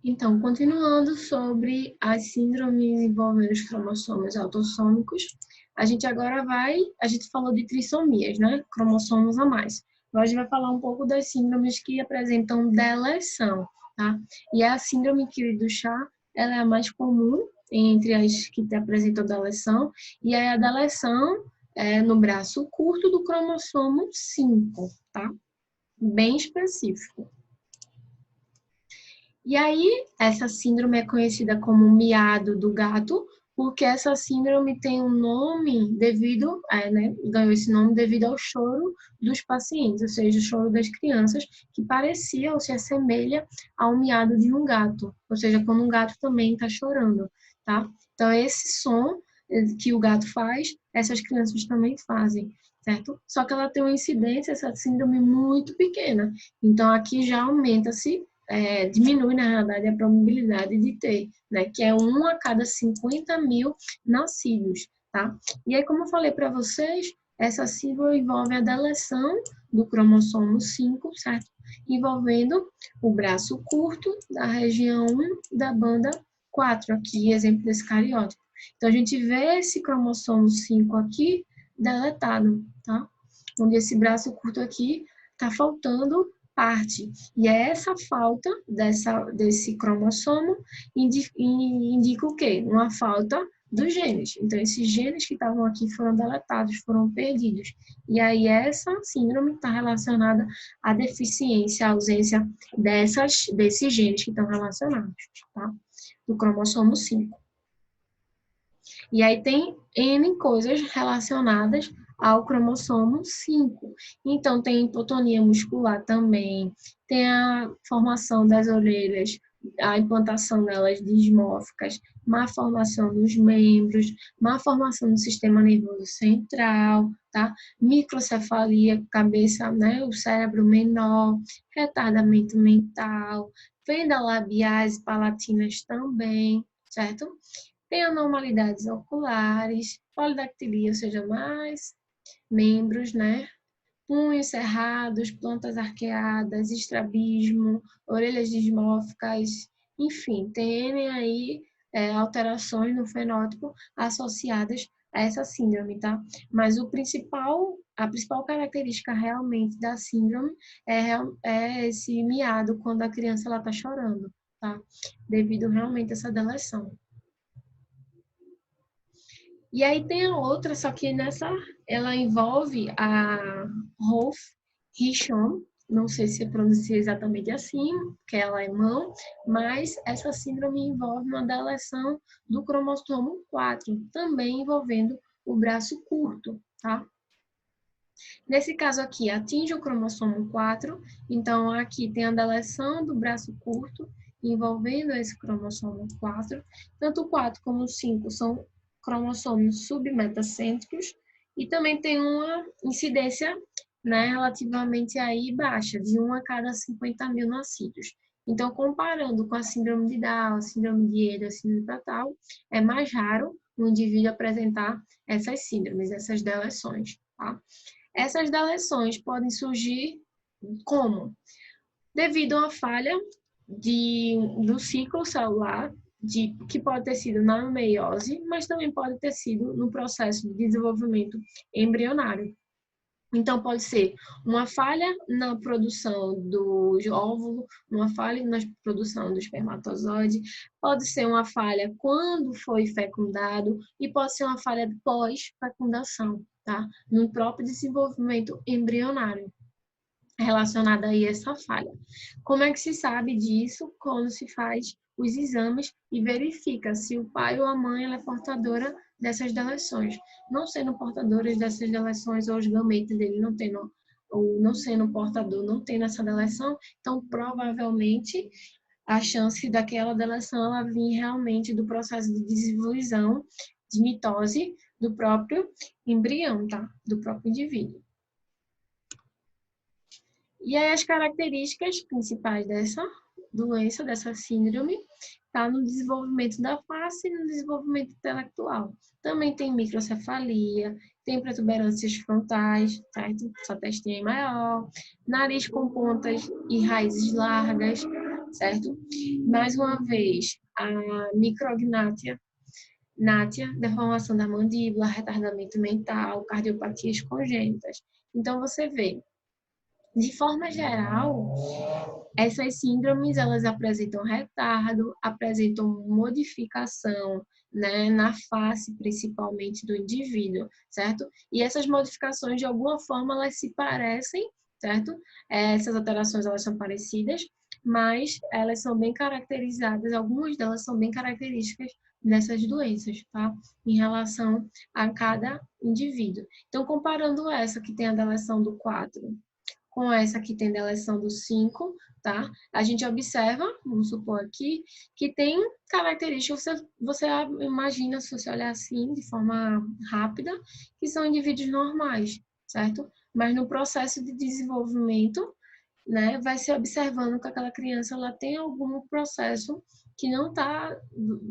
Então, continuando sobre as síndromes envolvendo os cromossomos autossômicos, a gente falou de trissomias, né? Cromossomos a mais. Agora a gente vai falar um pouco das síndromes que apresentam deleção, tá? E a síndrome Kiri-do-Char, ela é a mais comum entre as que apresentam deleção, e é a deleção no braço curto do cromossomo 5, tá? Bem específico. E aí, essa síndrome é conhecida como miado do gato, porque essa síndrome tem um nome devido, né, ganhou esse nome devido ao choro dos pacientes, ou seja, o choro das crianças, que parecia ou se assemelha ao miado de um gato, ou seja, quando um gato também está chorando, tá? Então, esse som que o gato faz, essas crianças também fazem, certo? Só que ela tem uma incidência, essa síndrome, muito pequena. Então, aqui já aumenta-se diminui, na realidade, a probabilidade de ter, né? Que é 1 a cada 50 mil nascidos, tá? E aí, como eu falei para vocês, essa síndrome envolve a deleção do cromossomo 5, certo? Envolvendo o braço curto da região 1 da banda 4, aqui, exemplo desse cariótipo. Então, a gente vê esse cromossomo 5 aqui deletado, tá? Onde esse braço curto aqui está faltando parte. E é essa falta desse cromossomo indica o quê? Uma falta dos genes. Então, esses genes que estavam aqui foram deletados, foram perdidos. E aí, essa síndrome está relacionada à deficiência, à ausência desses genes que estão relacionados, tá? Do cromossomo 5. E aí tem N coisas relacionadas ao cromossomo 5. Então, tem hipotonia muscular também, tem a formação das orelhas, a implantação delas dismórficas, má formação dos membros, má formação do sistema nervoso central, tá? Microcefalia, cabeça, né? O cérebro menor, retardamento mental, fenda labiais e palatinas também, certo? Tem anormalidades oculares, polidactilia, ou seja, mais membros, né? Punhos cerrados, plantas arqueadas, estrabismo, orelhas dismórficas, enfim, tem N aí alterações no fenótipo associadas a essa síndrome, tá? Mas a principal característica realmente da síndrome é esse miado quando a criança ela tá chorando, tá? Devido realmente a essa deleção. E aí tem a outra, só que ela envolve a Rolf Hirschhorn, não sei se pronuncia exatamente assim, que é alemão, mas essa síndrome envolve uma deleção do cromossomo 4, também envolvendo o braço curto, tá? Nesse caso aqui, atinge o cromossomo 4, então aqui tem a deleção do braço curto, envolvendo esse cromossomo 4. Tanto o 4 como o 5 são cromossomos submetacêntricos e também tem uma incidência, né, relativamente aí baixa, de 1 a cada 50 mil nascidos. Então, comparando com a síndrome de Down, a síndrome de Ehlers, a síndrome de Pratal, é mais raro o indivíduo apresentar essas síndromes, essas deleções, tá? Essas deleções podem surgir como? Devido a uma falha do ciclo celular, que pode ter sido na meiose, mas também pode ter sido no processo de desenvolvimento embrionário. Então, pode ser uma falha na produção do óvulo, uma falha na produção do espermatozoide, pode ser uma falha quando foi fecundado e pode ser uma falha pós-fecundação, tá? No próprio desenvolvimento embrionário relacionada aí a essa falha. Como é que se sabe disso? Quando se faz os exames e verifica se o pai ou a mãe ela é portadora dessas deleções. Não sendo portadores dessas deleções ou os gametas dele não tendo, ou não sendo portador, não tendo essa deleção, então provavelmente a chance daquela deleção ela vir realmente do processo de desinvolução, de mitose do próprio embrião, tá? Do próprio indivíduo. E aí as características principais dessa doença, dessa síndrome, está no desenvolvimento da face e no desenvolvimento intelectual. Também tem microcefalia, tem protuberâncias frontais, certo? Sua testinha é maior, nariz com pontas e raízes largas, certo? Mais uma vez, a micrognátia, deformação da mandíbula, retardamento mental, cardiopatias congênitas. Então, você vê, de forma geral, essas síndromes, elas apresentam retardo, apresentam modificação, né, na face, principalmente, do indivíduo, certo? E essas modificações, de alguma forma, elas se parecem, certo? Essas alterações, elas são parecidas, mas elas são bem caracterizadas, algumas delas são bem características dessas doenças, tá? Em relação a cada indivíduo. Então, comparando essa que tem a deleção do 4 com essa que tem deleção do 5, tá? A gente observa, vamos supor aqui, que tem características, você imagina, se você olhar assim, de forma rápida, que são indivíduos normais, certo? Mas no processo de desenvolvimento, né, vai se observando que aquela criança ela tem algum processo que não está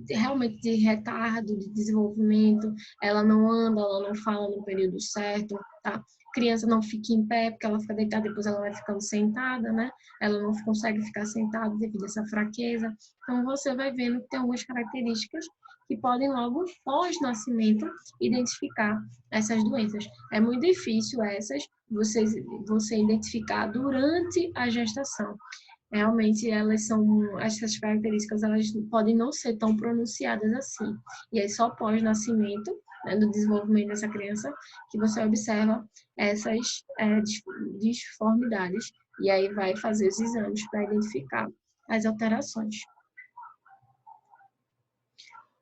realmente de retardo, de desenvolvimento, ela não anda, ela não fala no período certo, tá? Criança não fica em pé, porque ela fica deitada, depois ela vai ficando sentada, né? Ela não consegue ficar sentada devido a essa fraqueza. Então, você vai vendo que tem algumas características que podem logo, pós-nascimento, identificar essas doenças. É muito difícil você identificar durante a gestação. Realmente, essas características, elas podem não ser tão pronunciadas assim. E é só pós-nascimento, né, do desenvolvimento dessa criança, que você observa essas disformidades. E aí vai fazer os exames para identificar as alterações.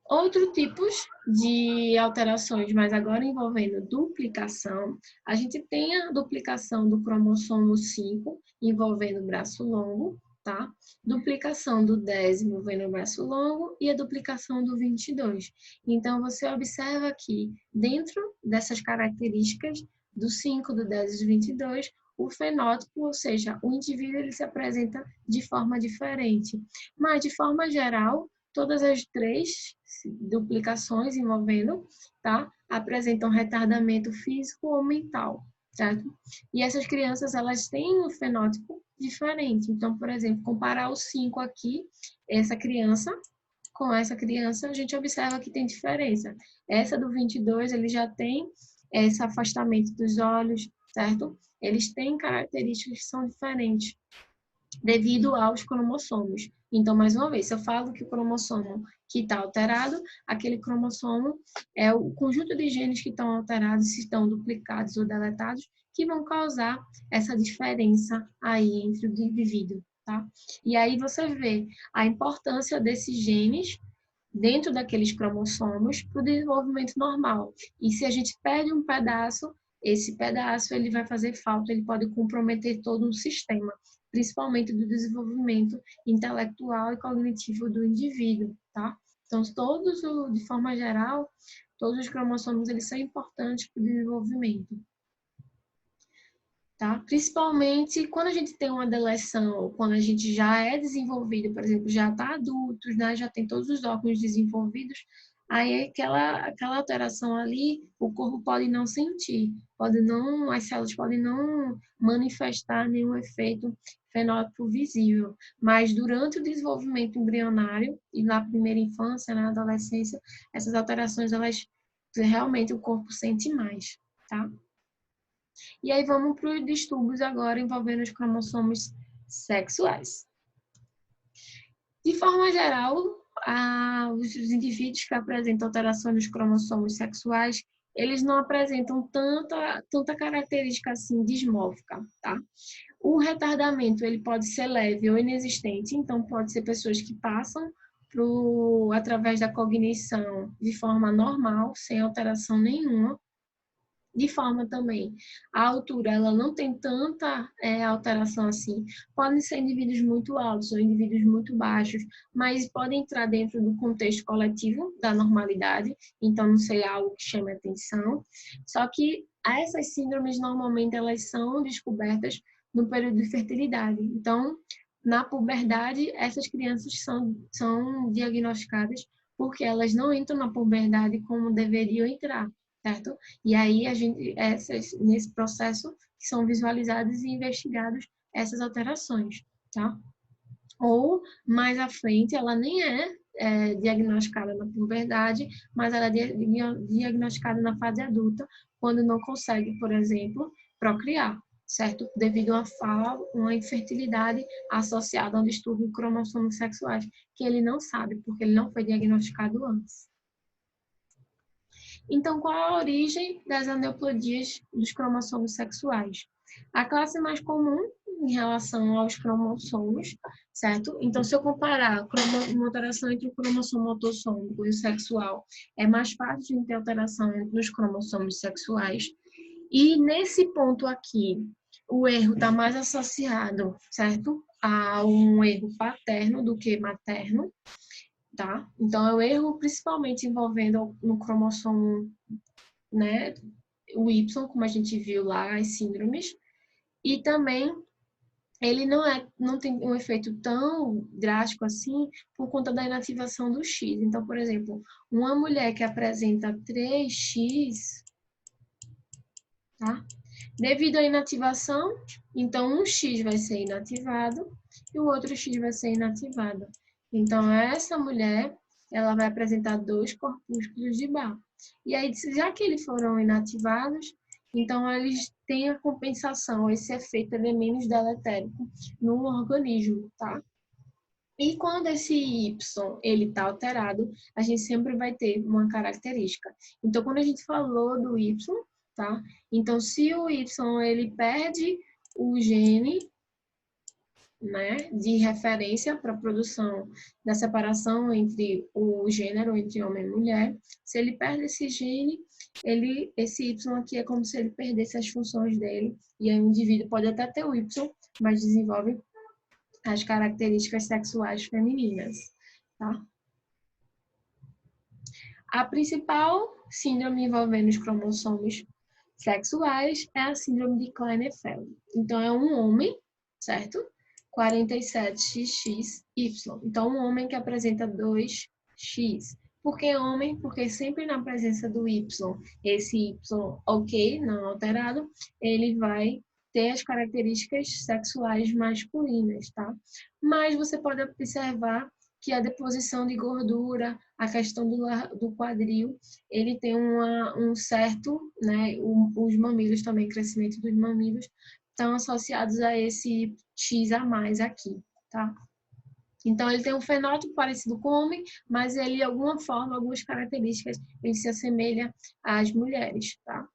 Outros tipos de alterações, mas agora envolvendo duplicação, a gente tem a duplicação do cromossomo 5, envolvendo o braço longo, tá? Duplicação do 10 envolvendo o braço longo e a duplicação do 22. Então, você observa que dentro dessas características do 5, do 10 e do 22, o fenótipo, ou seja, o indivíduo ele se apresenta de forma diferente. Mas, de forma geral, todas as 3 duplicações envolvendo, tá? Apresentam retardamento físico ou mental, certo? E essas crianças, elas têm um fenótipo diferente. Então, por exemplo, comparar os 5 aqui, essa criança com essa criança, a gente observa que tem diferença. Essa do 22, ele já tem esse afastamento dos olhos, certo? Eles têm características que são diferentes devido aos cromossomos. Então, mais uma vez, se eu falo que o cromossomo que está alterado, aquele cromossomo é o conjunto de genes que estão alterados, se estão duplicados ou deletados, que vão causar essa diferença aí entre o indivíduo, tá? E aí você vê a importância desses genes dentro daqueles cromossomos para o desenvolvimento normal. E se a gente perde um pedaço, esse pedaço ele vai fazer falta, ele pode comprometer todo um sistema, principalmente do desenvolvimento intelectual e cognitivo do indivíduo, tá? Então, de forma geral, todos os cromossomos eles são importantes para o desenvolvimento. Tá? Principalmente quando a gente tem uma deleção, quando a gente já é desenvolvido, por exemplo, já está adulto, né? Já tem todos os órgãos desenvolvidos, aí aquela alteração ali, o corpo pode não sentir, as células podem não manifestar nenhum efeito fenótipo visível, mas durante o desenvolvimento embrionário e na primeira infância, na adolescência, essas alterações, elas realmente o corpo sente mais, tá? E aí vamos para os distúrbios agora envolvendo os cromossomos sexuais. De forma geral, os indivíduos que apresentam alterações nos cromossomos sexuais, eles não apresentam tanta característica assim dismórfica, tá? O retardamento, ele pode ser leve ou inexistente, então pode ser pessoas que passam através da cognição de forma normal, sem alteração nenhuma. De forma também, a altura ela não tem tanta alteração assim. Podem ser indivíduos muito altos ou indivíduos muito baixos, mas podem entrar dentro do contexto coletivo da normalidade, então não sei, algo que chame atenção. Só que essas síndromes normalmente elas são descobertas no período de fertilidade. Então, na puberdade, essas crianças são diagnosticadas porque elas não entram na puberdade como deveriam entrar. Certo? E aí, nesse processo, são visualizadas e investigadas essas alterações, tá? Ou, mais à frente, ela nem é diagnosticada na puberdade, mas ela é diagnosticada na fase adulta, quando não consegue, por exemplo, procriar, certo? Devido a uma infertilidade associada a um distúrbio cromossomos sexuais, que ele não sabe, porque ele não foi diagnosticado antes. Então, qual a origem das aneuplasias dos cromossomos sexuais? A classe mais comum em relação aos cromossomos, certo? Então, se eu comparar uma alteração entre o cromossomo autossômico e o sexual, é mais fácil de ter alteração entre os cromossomos sexuais. E nesse ponto aqui, o erro está mais associado, certo? A um erro paterno do que materno, tá? Então, é o erro principalmente envolvendo no cromossomo, né, o Y, como a gente viu lá, as síndromes, e também ele não tem um efeito tão drástico assim por conta da inativação do X. Então, por exemplo, uma mulher que apresenta 3X, tá? Devido à inativação, então um X vai ser inativado e o outro X vai ser inativado. Então, essa mulher, ela vai apresentar 2 corpúsculos de Bar. E aí, já que eles foram inativados, então eles têm a compensação, esse efeito ele é menos deletérico no organismo, tá? E quando esse Y ele está alterado, a gente sempre vai ter uma característica. Então, quando a gente falou do Y, tá? Então, se o Y ele perde o gene, né, de referência para a produção da separação entre o gênero, entre homem e mulher, se ele perde esse gene, esse Y aqui é como se ele perdesse as funções dele, e aí o indivíduo pode até ter o Y, mas desenvolve as características sexuais femininas, tá? A principal síndrome envolvendo os cromossomos sexuais é a síndrome de Klinefelter. Então, é um homem, certo? 47XXY. Então, um homem que apresenta 2X. Por que homem? Porque sempre na presença do Y, esse Y ok, não alterado, ele vai ter as características sexuais masculinas, tá? Mas você pode observar que a deposição de gordura, a questão do quadril, ele tem um certo, né, os mamilos também, crescimento dos mamilos, estão associados a esse X a mais aqui, tá? Então, ele tem um fenótipo parecido com o homem, mas ele, de alguma forma, algumas características, ele se assemelha às mulheres, tá?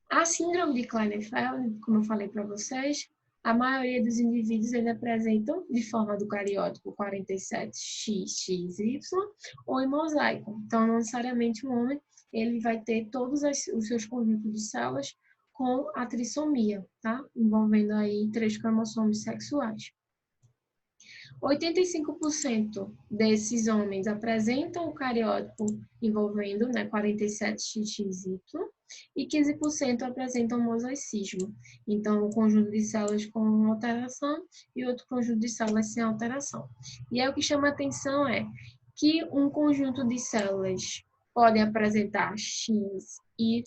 A síndrome de Klinefelter, como eu falei para vocês, a maioria dos indivíduos eles apresentam de forma do cariótipo 47XXY ou em mosaico. Então, não necessariamente um homem ele vai ter todos os seus conjuntos de células com a trissomia, tá? Envolvendo aí 3 cromossomos sexuais. 85% desses homens apresentam o cariótipo envolvendo, né, 47XXY e 15% apresentam mosaicismo. Então, um conjunto de células com alteração e outro conjunto de células sem alteração. E aí o que chama atenção é que um conjunto de células pode apresentar X, Y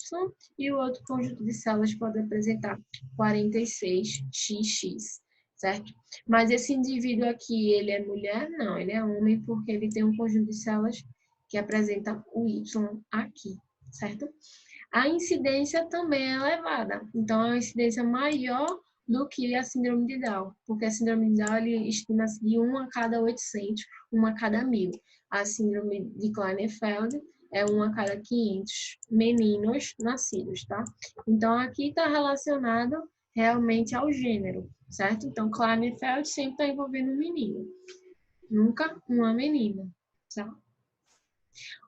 e o outro conjunto de células pode apresentar 46XX. Certo? Mas esse indivíduo aqui, ele é mulher? Não, ele é homem porque ele tem um conjunto de células que apresenta o Y aqui, certo? A incidência também é elevada, então é uma incidência maior do que a síndrome de Down, porque a síndrome de Down estima-se de 1 a cada 800, 1 a cada 1000. A síndrome de Klinefelter é 1 a cada 500 meninos nascidos, tá? Então aqui está relacionado realmente ao gênero, certo? Então, Klinefelter sempre está envolvendo um menino, nunca uma menina, tá?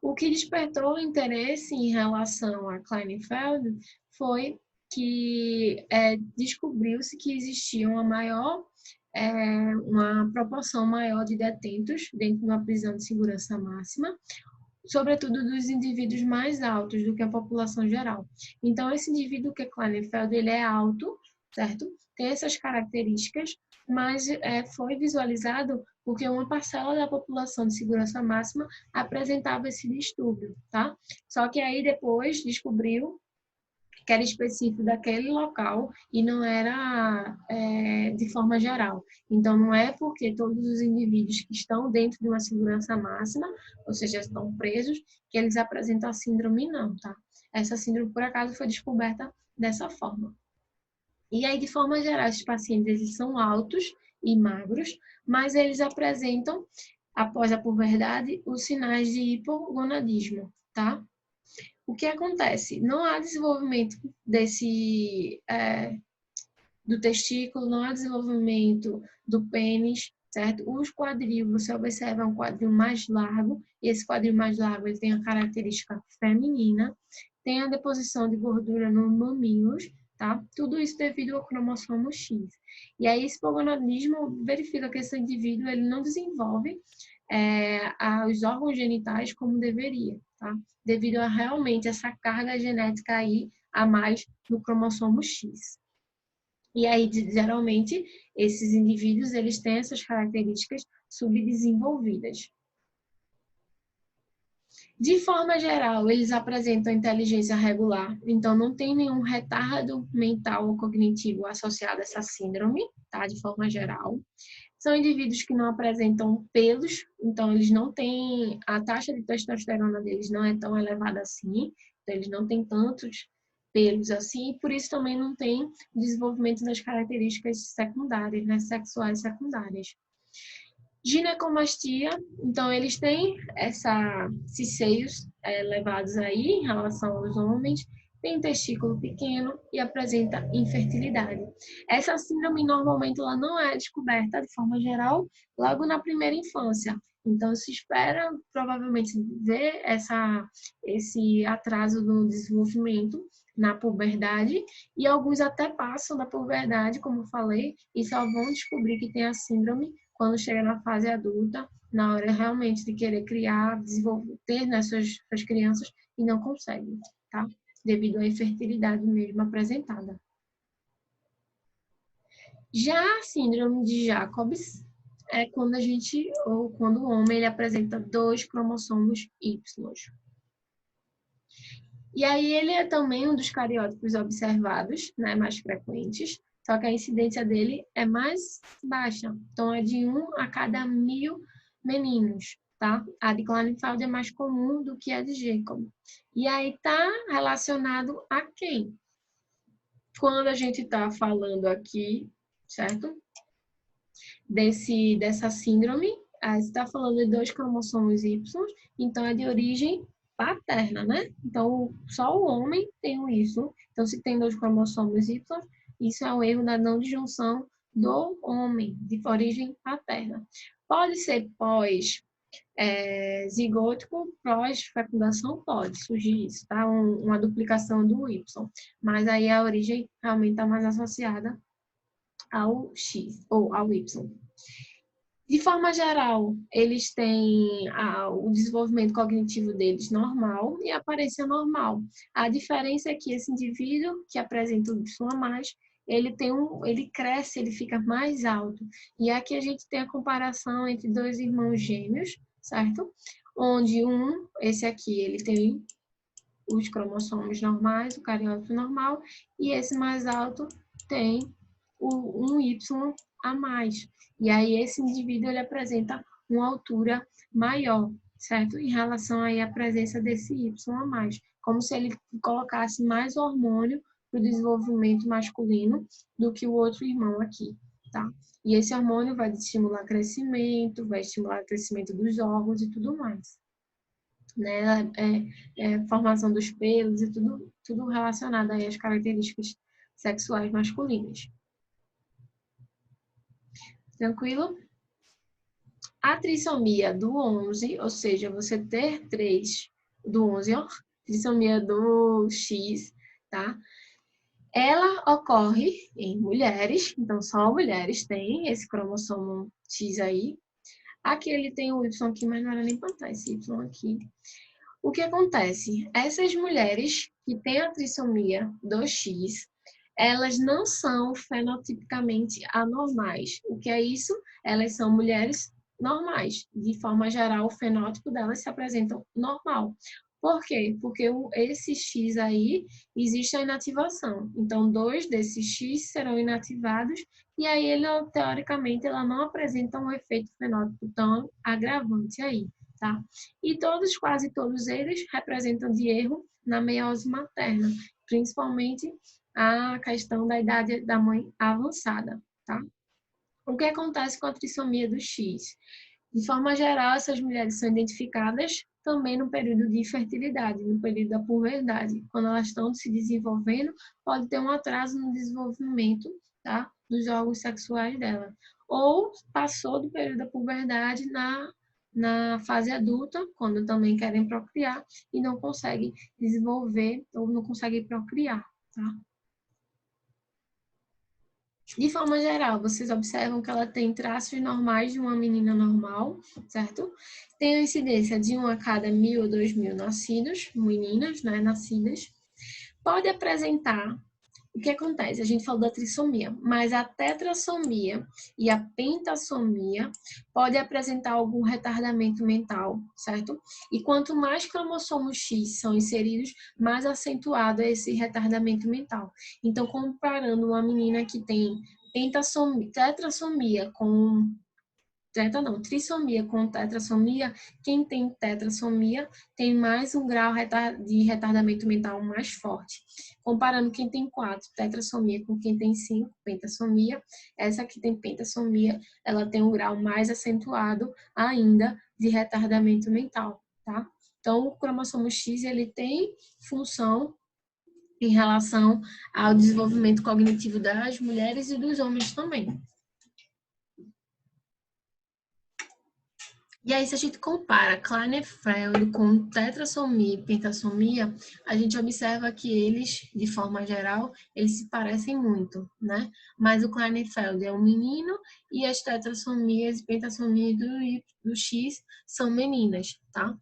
O que despertou interesse em relação a Klinefelter foi que descobriu-se que existia uma proporção maior de detentos dentro de uma prisão de segurança máxima, sobretudo dos indivíduos mais altos do que a população geral. Então, esse indivíduo que é Klinefelter, ele é alto, certo? Tem essas características, mas foi visualizado porque uma parcela da população de segurança máxima apresentava esse distúrbio, tá? Só que aí depois descobriu que era específico daquele local e não era de forma geral. Então, não é porque todos os indivíduos que estão dentro de uma segurança máxima, ou seja, estão presos, que eles apresentam a síndrome, não, tá? Essa síndrome, por acaso, foi descoberta dessa forma. E aí, de forma geral, esses pacientes eles são altos e magros, mas eles apresentam, após a puberdade, os sinais de hipogonadismo, tá? O que acontece? Não há desenvolvimento do testículo, não há desenvolvimento do pênis, certo? Os quadril, você observa um quadril mais largo, e esse quadril mais largo ele tem a característica feminina, tem a deposição de gordura nos mamilos, tá? Tudo isso devido ao cromossomo X. E aí, esse hipogonadismo verifica que esse indivíduo ele não desenvolve os órgãos genitais como deveria, tá? Devido a realmente essa carga genética aí a mais no cromossomo X. E aí, geralmente, esses indivíduos, eles têm essas características subdesenvolvidas. De forma geral, eles apresentam inteligência regular, então não tem nenhum retardo mental ou cognitivo associado a essa síndrome, tá? De forma geral. São indivíduos que não apresentam pelos, então eles não têm, a taxa de testosterona deles não é tão elevada assim, então eles não têm tantos pelos assim, e por isso também não tem desenvolvimento das características secundárias, né, sexuais secundárias. Ginecomastia, então eles têm esses seios elevados aí em relação aos homens, tem testículo pequeno e apresenta infertilidade. Essa síndrome normalmente ela não é descoberta de forma geral logo na primeira infância. Então se espera provavelmente ver esse atraso no desenvolvimento na puberdade e alguns até passam da puberdade, como eu falei, e só vão descobrir que tem a síndrome quando chega na fase adulta, na hora realmente de querer criar, desenvolver, ter né, suas crianças e não consegue, tá? Devido à infertilidade mesmo apresentada. Já a síndrome de Jacobs é quando quando o homem ele apresenta 2 cromossomos Y. E aí ele é também um dos cariótipos observados, né, mais frequentes, só que a incidência dele é mais baixa. Então, é de 1 a cada 1000 meninos, tá? A de Klinefelter é mais comum do que a de Jacob. E aí tá relacionado a quem? Quando a gente tá falando aqui, certo? Dessa síndrome, você está falando de 2 cromossomos Y, então é de origem paterna, né? Então, só o homem tem o Y. Então, se tem 2 cromossomos Y, isso é um erro da não disjunção do homem, de origem paterna. Pode ser zigótico, pós-fecundação, pode surgir isso, tá? Uma duplicação do Y. Mas aí a origem realmente está mais associada ao X, ou ao Y. De forma geral, eles têm o desenvolvimento cognitivo deles normal e a aparência normal. A diferença é que esse indivíduo que apresenta o Y a mais, ele cresce, ele fica mais alto. E aqui a gente tem a comparação entre 2 irmãos gêmeos, certo? Onde esse aqui, ele tem os cromossomos normais, o cariótipo normal, e esse mais alto tem um Y a mais. E aí esse indivíduo ele apresenta uma altura maior, certo? Em relação aí à presença desse Y a mais, como se ele colocasse mais hormônio para o desenvolvimento masculino do que o outro irmão aqui, tá? E esse hormônio vai estimular crescimento, vai estimular o crescimento dos órgãos e tudo mais, né? Formação dos pelos e tudo relacionado aí às características sexuais masculinas. Tranquilo? A trissomia do 11, ou seja, você ter 3 do 11, ó, trissomia do X, tá? Ela ocorre em mulheres, então só mulheres têm esse cromossomo X aí. Aqui ele tem o Y aqui, mas não era nem plantar esse Y aqui. O que acontece? Essas mulheres que têm a trissomia do X, elas não são fenotipicamente anormais. O que é isso? Elas são mulheres normais. De forma geral, o fenótipo delas se apresenta normal. Por quê? Porque esse X aí existe a inativação. Então, 2 desses X serão inativados e aí ele, teoricamente, ela não apresenta um efeito fenótipo tão agravante aí, tá? E todos, quase todos eles representam de erro na meiose materna, principalmente a questão da idade da mãe avançada, tá? O que acontece com a trissomia do X? De forma geral, essas mulheres são identificadas também no período de infertilidade, no período da puberdade. Quando elas estão se desenvolvendo, pode ter um atraso no desenvolvimento, tá, dos órgãos sexuais dela. Ou passou do período da puberdade na fase adulta, quando também querem procriar e não conseguem desenvolver ou não conseguem procriar, tá? De forma geral, vocês observam que ela tem traços normais de uma menina normal, certo? Tem a incidência de 1 a cada 1.000 ou 2.000 nascidos, meninas, né, nascidas. Pode apresentar, o que acontece? A gente falou da trissomia, mas a tetrassomia e a pentassomia pode apresentar algum retardamento mental, certo? E quanto mais cromossomos X são inseridos, mais acentuado é esse retardamento mental. Então, comparando uma menina que tem tetrassomia com trissomia com tetrassomia, quem tem tetrassomia tem mais um grau de retardamento mental mais forte. Comparando quem tem 4, tetrassomia, com quem tem 5, pentassomia, essa que tem pentassomia, ela tem um grau mais acentuado ainda de retardamento mental, tá? Então, o cromossomo X, ele tem função em relação ao desenvolvimento cognitivo das mulheres e dos homens também. E aí, se a gente compara Klinefelter com tetrassomia e pentassomia, a gente observa que eles, de forma geral, eles se parecem muito, né? Mas o Klinefelter é um menino e as tetrassomias e pentassomias do X são meninas, tá?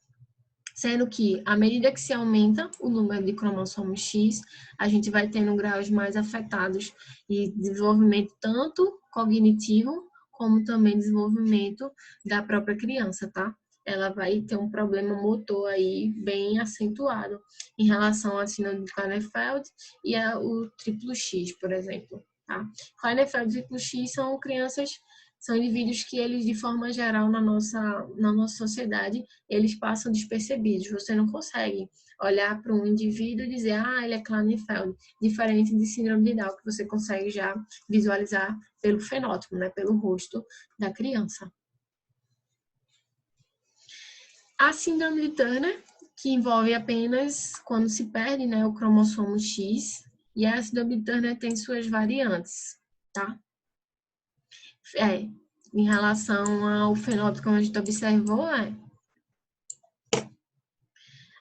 Sendo que, à medida que se aumenta o número de cromossomos X, a gente vai tendo graus mais afetados e desenvolvimento tanto cognitivo como também desenvolvimento da própria criança, tá? Ela vai ter um problema motor aí bem acentuado em relação à síndrome de Klinefelter e o triplo X, por exemplo, tá? Klinefelter e triplo X são indivíduos que eles, de forma geral, na nossa sociedade, eles passam despercebidos. Você não consegue olhar para um indivíduo e dizer, ele é Klinefelter, diferente de síndrome de Down, que você consegue já visualizar pelo fenótipo, né, pelo rosto da criança. A síndrome de Turner, que envolve apenas quando se perde, né, o cromossomo X, e a síndrome de Turner tem suas variantes, tá? Em relação ao fenótipo que a gente observou,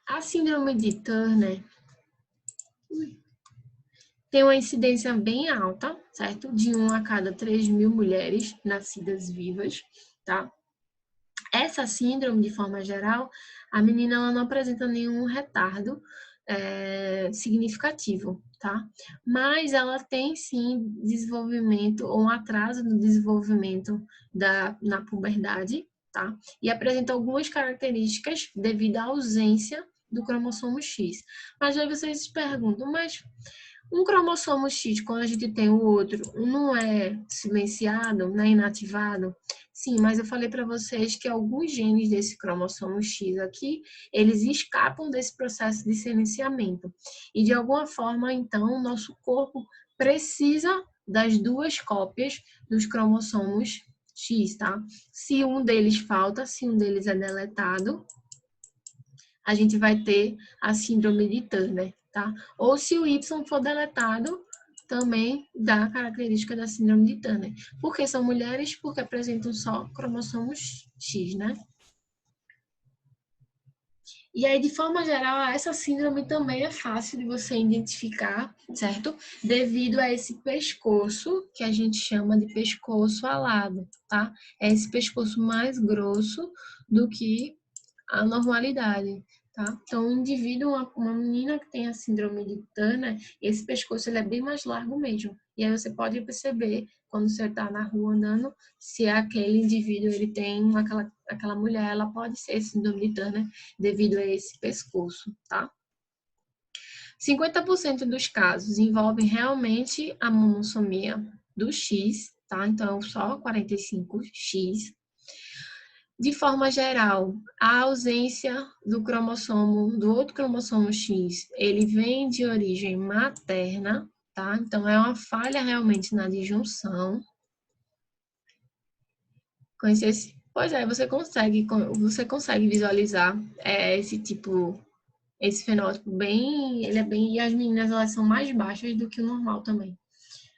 a síndrome de Turner tem uma incidência bem alta, certo? De 1 a cada 3.000 mulheres nascidas vivas, tá? Essa síndrome, de forma geral, a menina ela não apresenta nenhum retardo significativo, tá? Mas ela tem, sim, desenvolvimento ou um atraso no desenvolvimento na puberdade, tá? E apresenta algumas características devido à ausência do cromossomo X. Mas aí vocês se perguntam, mas um cromossomo X, quando a gente tem o outro, não é silenciado, não é inativado? Sim, mas eu falei para vocês que alguns genes desse cromossomo X aqui, eles escapam desse processo de silenciamento. E de alguma forma, então, o nosso corpo precisa das duas cópias dos cromossomos X, tá? Se um deles falta, se um deles é deletado, a gente vai ter a síndrome de Turner, tá? Ou se o Y for deletado, também dá a característica da síndrome de Turner. Porque são mulheres, porque apresentam só cromossomos X, né? E aí, de forma geral, essa síndrome também é fácil de você identificar, certo? Devido a esse pescoço, que a gente chama de pescoço alado, tá? É esse pescoço mais grosso do que a normalidade, tá? Então, um indivíduo, uma menina que tem a síndrome de Turner, esse pescoço ele é bem mais largo mesmo. E aí você pode perceber, quando você está na rua andando, se aquele indivíduo ele tem aquela mulher, ela pode ser síndrome de Turner devido a esse pescoço, tá? 50% dos casos envolvem realmente a monossomia do X, tá? Então, só 45X. De forma geral, a ausência do outro cromossomo X, ele vem de origem materna, tá? Então, é uma falha realmente na disjunção. Pois é, você consegue visualizar esse fenótipo ele é bem, e as meninas elas são mais baixas do que o normal também,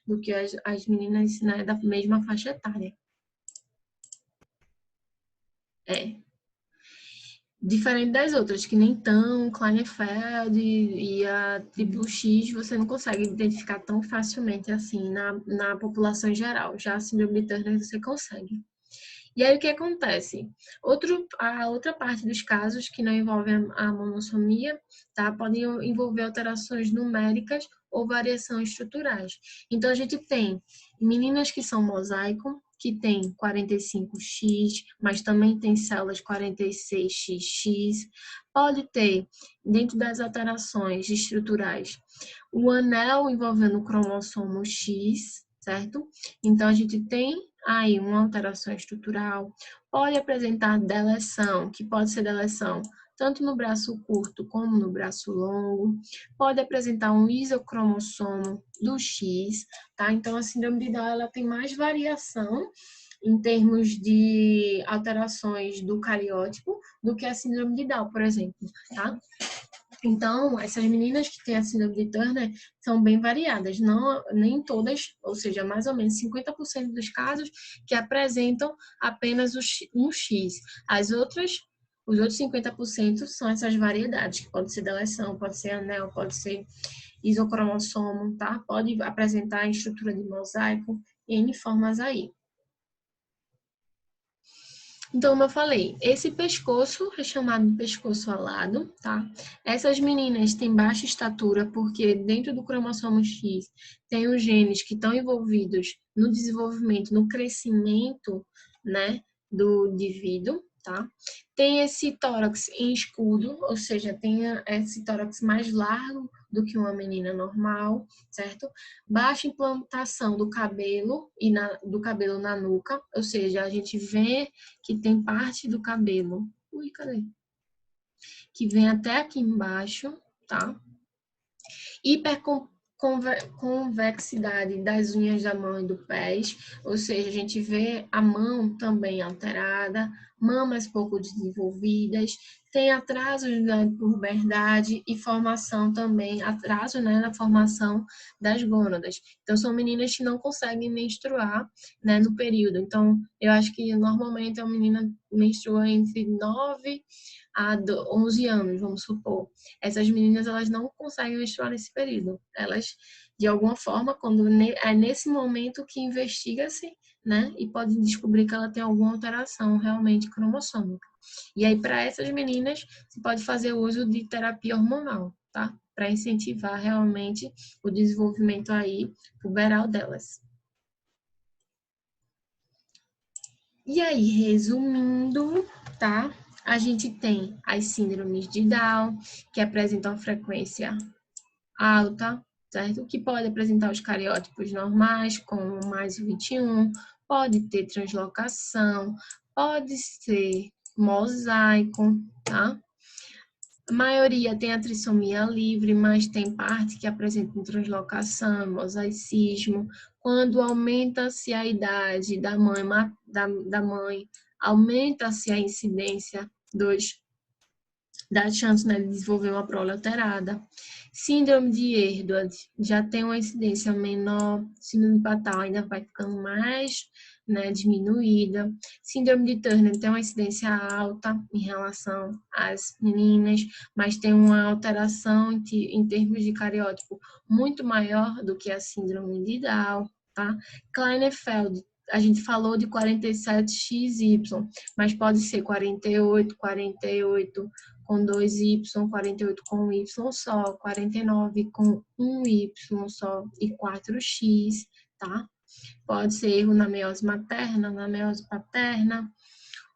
do que as meninas, né, da mesma faixa etária. É. Diferente das outras, que nem tão, Klinefelter e a triplo X, você não consegue identificar tão facilmente assim na população geral. Já a síndrome de Turner você consegue. E aí o que acontece? A outra parte dos casos que não envolvem a monossomia, tá? Podem envolver alterações numéricas ou variações estruturais. Então a gente tem meninas que são mosaico, que tem 45X, mas também tem células 46XX. Pode ter, dentro das alterações estruturais, o anel envolvendo o cromossomo X, certo? Então a gente tem aí uma alteração estrutural, pode apresentar deleção, que pode ser deleção tanto no braço curto como no braço longo, pode apresentar um isocromossomo do X, tá? Então a síndrome de Down ela tem mais variação em termos de alterações do cariótipo do que a síndrome de Down, por exemplo, tá? Então, essas meninas que têm a síndrome de Turner são bem variadas, não, nem todas, ou seja, mais ou menos 50% dos casos que apresentam apenas um X. Os outros 50% são essas variedades, que pode ser deleção, pode ser anel, pode ser isocromossomo, tá? Pode apresentar em estrutura de mosaico, N formas aí. Então, como eu falei, esse pescoço é chamado de pescoço alado, tá? Essas meninas têm baixa estatura porque dentro do cromossomo X tem os genes que estão envolvidos no desenvolvimento, no crescimento, né, do indivíduo, tá? Tem esse tórax em escudo, ou seja, tem esse tórax mais largo do que uma menina normal, certo? Baixa implantação do cabelo do cabelo na nuca, ou seja, a gente vê que tem parte do cabelo, cadê? Que vem até aqui embaixo, tá? Hiperconvexidade das unhas da mão e do pés, ou seja, a gente vê a mão também alterada, mamas pouco desenvolvidas, tem atraso na puberdade e formação também, atraso, né, na formação das gônadas. Então, são meninas que não conseguem menstruar, né, no período. Então, eu acho que normalmente a menina menstrua entre 9 a 11 anos, vamos supor. Essas meninas, elas não conseguem menstruar nesse período. Elas, de alguma forma, é nesse momento que investiga-se, né, e pode descobrir que ela tem alguma alteração realmente cromossômica. E aí, para essas meninas, se pode fazer uso de terapia hormonal, tá? Para incentivar realmente o desenvolvimento aí puberal delas. E aí, resumindo, tá? A gente tem as síndromes de Down, que apresentam frequência alta, certo? Que pode apresentar os cariótipos normais, como mais o 21, pode ter translocação, pode ser mosaico, tá? A maioria tem a trissomia livre, mas tem parte que apresenta translocação, mosaicismo. Quando aumenta-se a idade da mãe, aumenta-se a incidência da chance, né, de desenvolver uma prole alterada. Síndrome de Edwards já tem uma incidência menor, síndrome Patal ainda vai ficando mais, né, diminuída. Síndrome de Turner tem uma incidência alta em relação às meninas, mas tem uma alteração em termos de cariótipo muito maior do que a síndrome de Down, tá? Klinefelter, a gente falou de 47XY, mas pode ser 48, 48 com 2Y, 48 com Y só, 49 com 1Y só e 4X, tá? Pode ser erro na meiose materna, na meiose paterna.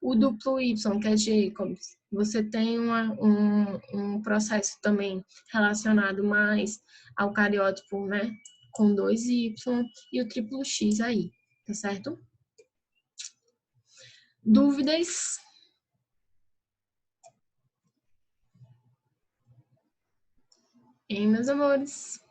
O duplo Y, que é Jacobs, você tem um processo também relacionado mais ao cariótipo, né? Com 2Y e o triplo X aí, tá certo? Dúvidas? Meus amores?